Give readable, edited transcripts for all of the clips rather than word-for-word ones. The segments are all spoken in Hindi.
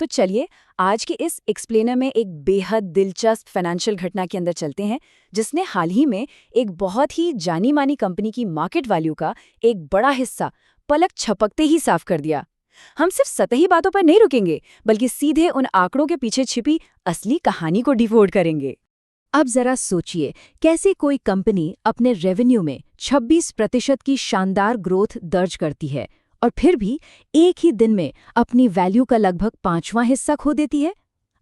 तो चलिए आज के इस एक्सप्लेनर में एक बेहद दिलचस्प फाइनेंशियल घटना के अंदर चलते हैं जिसने हाल ही में एक बहुत ही जानी मानी कंपनी की मार्केट वैल्यू का एक बड़ा हिस्सा पलक झपकते ही साफ कर दिया। हम सिर्फ सतही बातों पर नहीं रुकेंगे बल्कि सीधे उन आंकड़ों के पीछे छिपी असली कहानी को डिकोड करेंगे। अब जरा सोचिए, कैसे कोई कंपनी अपने रेवेन्यू में 26% की शानदार ग्रोथ दर्ज करती है और फिर भी एक ही दिन में अपनी वैल्यू का लगभग 5वां हिस्सा खो देती है।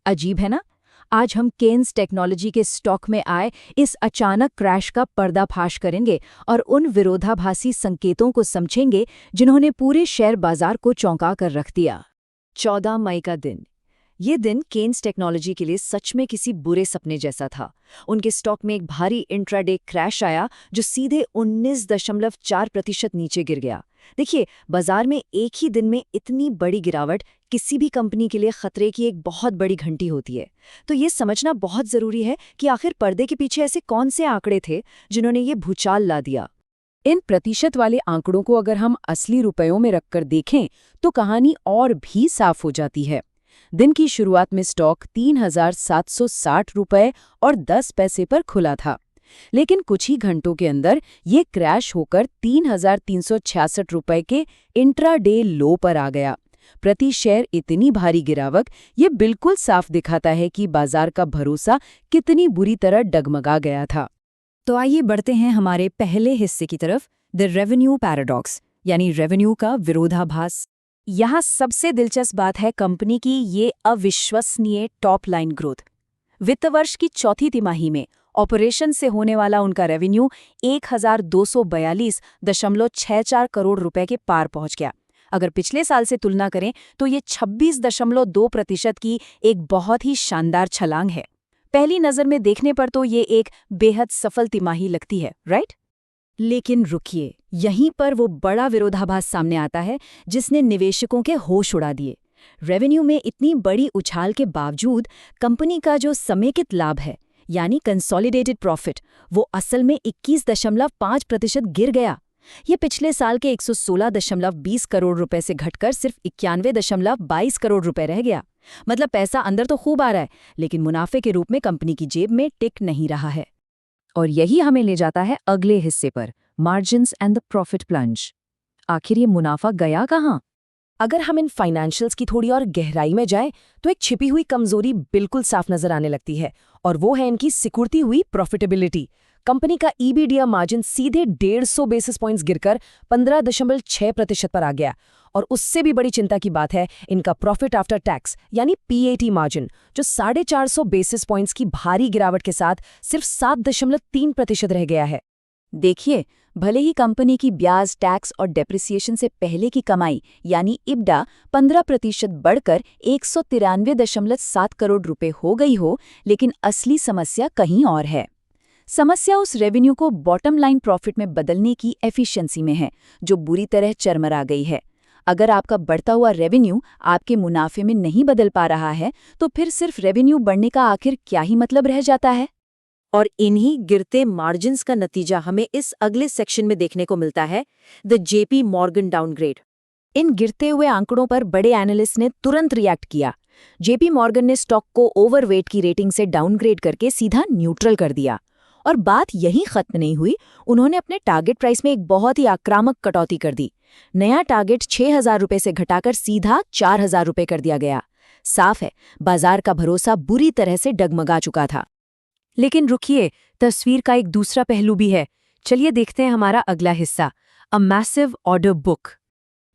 अजीब है ना। आज हम केन्स टेक्नोलॉजी के स्टॉक में आए इस अचानक क्रैश का पर्दाफाश करेंगे और उन विरोधाभासी संकेतों को समझेंगे जिन्होंने पूरे शेयर बाजार को चौंका कर रख दिया। 14 मई का दिन। ये दिन केन्स टेक्नोलॉजी के लिए सच में किसी बुरे सपने जैसा था। उनके स्टॉक में एक भारी इंट्राडे क्रैश आया जो सीधे 19.4% नीचे गिर गया। देखिए, बाजार में एक ही दिन में इतनी बड़ी गिरावट किसी भी कंपनी के लिए खतरे की एक बहुत बड़ी घंटी होती है। तो ये समझना बहुत जरूरी है कि आखिर पर्दे के पीछे ऐसे कौन से आंकड़े थे जिन्होंने ये भूचाल ला दिया। इन प्रतिशत वाले आंकड़ों को अगर हम असली रुपयों में रखकर देखें तो कहानी और भी साफ हो जाती है। दिन की शुरुआत में स्टॉक 3,760 रुपये और 10 पैसे पर खुला था, लेकिन कुछ ही घंटों के अंदर ये क्रैश होकर 3,366 रुपये के इंट्राडे लो पर आ गया। प्रति शेयर इतनी भारी गिरावट ये बिल्कुल साफ दिखाता है कि बाजार का भरोसा कितनी बुरी तरह डगमगा गया था। तो आइए बढ़ते हैं हमारे पहले हिस्से की तरफ, द रेवेन्यू पैराडॉक्स, यानी रेवेन्यू का विरोधाभास। यहाँ सबसे दिलचस्प बात है कंपनी की ये अविश्वसनीय टॉप लाइन ग्रोथ। वित्त वर्ष की चौथी तिमाही में ऑपरेशन से होने वाला उनका रेवेन्यू 1,242.64 करोड़ रुपए के पार पहुंच गया। अगर पिछले साल से तुलना करें तो ये 26.2% की एक बहुत ही शानदार छलांग है। पहली नज़र में देखने पर तो ये एक बेहद सफल तिमाही लगती है, राइट? लेकिन रुकिए, यहीं पर वो बड़ा विरोधाभास सामने आता है जिसने निवेशकों के होश उड़ा दिए। रेवेन्यू में इतनी बड़ी उछाल के बावजूद कंपनी का जो समेकित लाभ है, यानी कंसोलिडेटेड प्रॉफिट, वो असल में 21.5% गिर गया। ये पिछले साल के 116.20 करोड़ रुपए से घटकर सिर्फ 91.22 करोड़ रुपए रह गया। मतलब पैसा अंदर तो खूब आ रहा है, लेकिन मुनाफे के रूप में कंपनी की जेब में टिक नहीं रहा है। और यही हमें ले जाता है अगले हिस्से पर, margins and the profit plunge. आखिर ये मुनाफा गया कहाँ? अगर हम इन फाइनेंशियल्स की थोड़ी और गहराई में जाएं, तो एक छिपी हुई कमजोरी बिल्कुल साफ नजर आने लगती है, और वो है इनकी सिकुड़ती हुई प्रॉफिटेबिलिटी। कंपनी का ईबीडीआ मार्जिन सीधे 150 बेसिस पॉइंट्स गिरकर 15.6% पर आ गया। और उससे भी बड़ी चिंता की बात है इनका प्रॉफिट आफ्टर टैक्स यानी पीएटी मार्जिन, जो 450 बेसिस पॉइंट्स की भारी गिरावट के साथ सिर्फ 7.3% रह गया है। देखिए, भले ही कंपनी की ब्याज, टैक्स और डेप्रिसिएशन से पहले की कमाई यानी इब्डा 15% बढ़कर 193.7 करोड़ रुपए हो गई हो, लेकिन असली समस्या कहीं और है। समस्या उस रेवेन्यू को बॉटम लाइन प्रॉफिट में बदलने की एफिशिएंसी में है, जो बुरी तरह चरमरा गई है। अगर आपका बढ़ता हुआ रेवेन्यू आपके मुनाफे में नहीं बदल पा रहा है, तो फिर सिर्फ रेवेन्यू बढ़ने का आखिर क्या ही मतलब रह जाता है? और इन्हीं गिरते मार्जिन्स का नतीजा हमें इस अगले सेक्शन में देखने को मिलता है, द जेपी मॉर्गन डाउनग्रेड। इन गिरते हुए आंकड़ों पर बड़े एनालिस्ट ने तुरंत रिएक्ट किया। जेपी मॉर्गन ने स्टॉक को ओवरवेट की रेटिंग से डाउनग्रेड करके सीधा न्यूट्रल कर दिया। और बात यहीं खत्म नहीं हुई, उन्होंने अपने टारगेट प्राइस में एक बहुत ही आक्रामक कटौती कर दी। नया टारगेट 6,000 रुपए से घटाकर सीधा 4,000 रुपए कर दिया गया। साफ है, बाजार का भरोसा बुरी तरह से डगमगा चुका था। लेकिन रुकिए, तस्वीर का एक दूसरा पहलू भी है। चलिए देखते हैं हमारा अगला हिस्सा, अ मैसिव ऑर्डर बुक।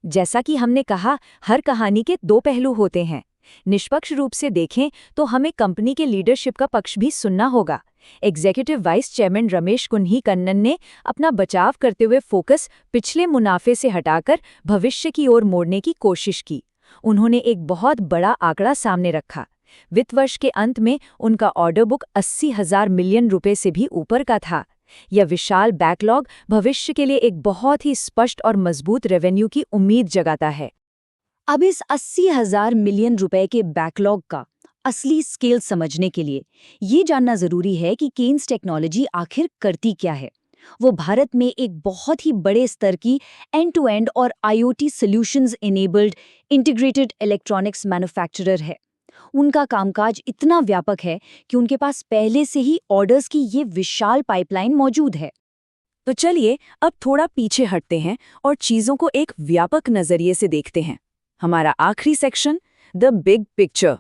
जैसा कि हमने कहा, हर कहानी के दो पहलू होते हैं। निष्पक्ष रूप से देखें तो हमें कंपनी के लीडरशिप का पक्ष भी सुनना होगा। एग्जीक्यूटिव वाइस चेयरमैन रमेश कुन्हीकन्नन ने अपना बचाव करते हुए फोकस पिछले मुनाफे से हटाकर भविष्य की ओर मोड़ने की कोशिश की। उन्होंने एक बहुत बड़ा आंकड़ा सामने रखा। वित्त वर्ष के अंत में उनका ऑर्डर बुक 80,000 मिलियन रुपए से भी ऊपर का था। यह विशाल बैकलॉग भविष्य के लिए एक बहुत ही स्पष्ट और मजबूत रेवेन्यू की उम्मीद जगाता है। अब इस 80,000 मिलियन रुपए के बैकलॉग का असली स्केल समझने के लिए ये जानना जरूरी है कि केन्स टेक्नोलॉजी आखिर करती क्या है। वो भारत में एक बहुत ही बड़े स्तर की एंड टू एंड और IoT solutions enabled integrated electronics manufacturer है। उनका कामकाज इतना व्यापक है कि उनके पास पहले से ही ऑर्डर्स की ये विशाल पाइपलाइन मौजूद है। तो चलिए अब थोड़ा पीछे हटते हैं और चीजों को एक व्यापक नजरिए से देखते हैं। हमारा आखिरी सेक्शन, द बिग पिक्चर।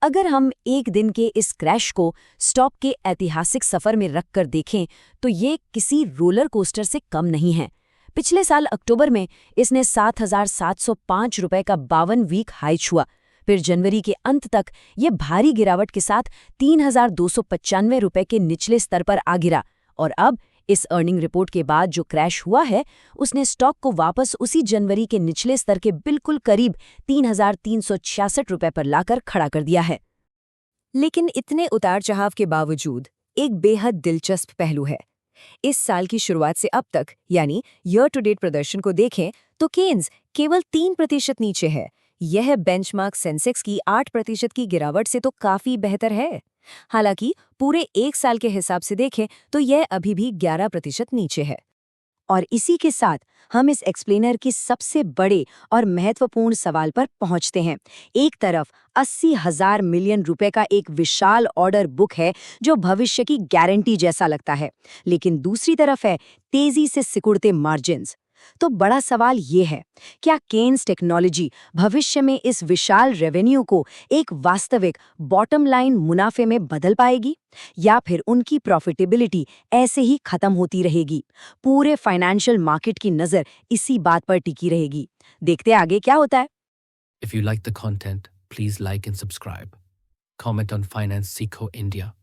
अगर हम एक दिन के इस क्रैश को स्टॉक के ऐतिहासिक सफर में रखकर देखें तो ये किसी रोलर कोस्टर से कम नहीं है। पिछले साल अक्टूबर में इसने 7,705 रुपए का 52 वीक हाई छुआ। फिर जनवरी के अंत तक ये भारी गिरावट के साथ 3,295 रुपए के निचले स्तर पर आ गिरा और अब इस अर्निंग रिपोर्ट के बाद जो क्रैश हुआ है उसने स्टॉक को वापस उसी जनवरी के निचले स्तर के बिल्कुल करीब 3,366 रुपए पर लाकर खड़ा कर दिया है। लेकिन इतने उतार चढ़ाव के बावजूद एक बेहद दिलचस्प पहलू है। इस साल की शुरुआत से अब तक यानी ईयर टू डेट प्रदर्शन को देखें तो केन्स केवल 3% नीचे है। यह बेंचमार्क सेंसेक्स की 8% की गिरावट से तो काफी बेहतर है। हालांकि पूरे एक साल के हिसाब से देखें तो यह अभी भी 11% नीचे है। और इसी के साथ हम इस एक्सप्लेनर की सबसे बड़े और महत्वपूर्ण सवाल पर पहुंचते हैं। एक तरफ 80,000 मिलियन रुपए का एक विशाल ऑर्डर बुक है जो भविष्य की गारंटी जैसा लगता है, लेकिन दूसरी तरफ है तेजी से सिकुड़ते मार्जिन्स। तो बड़ा सवाल ये है, क्या केन्स टेक्नोलॉजी भविष्य में इस विशाल रेवेन्यू को एक वास्तविक बॉटम लाइन मुनाफे में बदल पाएगी या फिर उनकी प्रॉफिटेबिलिटी ऐसे ही खत्म होती रहेगी? पूरे फाइनेंशियल मार्केट की नजर इसी बात पर टिकी रहेगी। देखते आगे क्या होता है। If you like the content, please like and subscribe. Comment on Finance Seco India.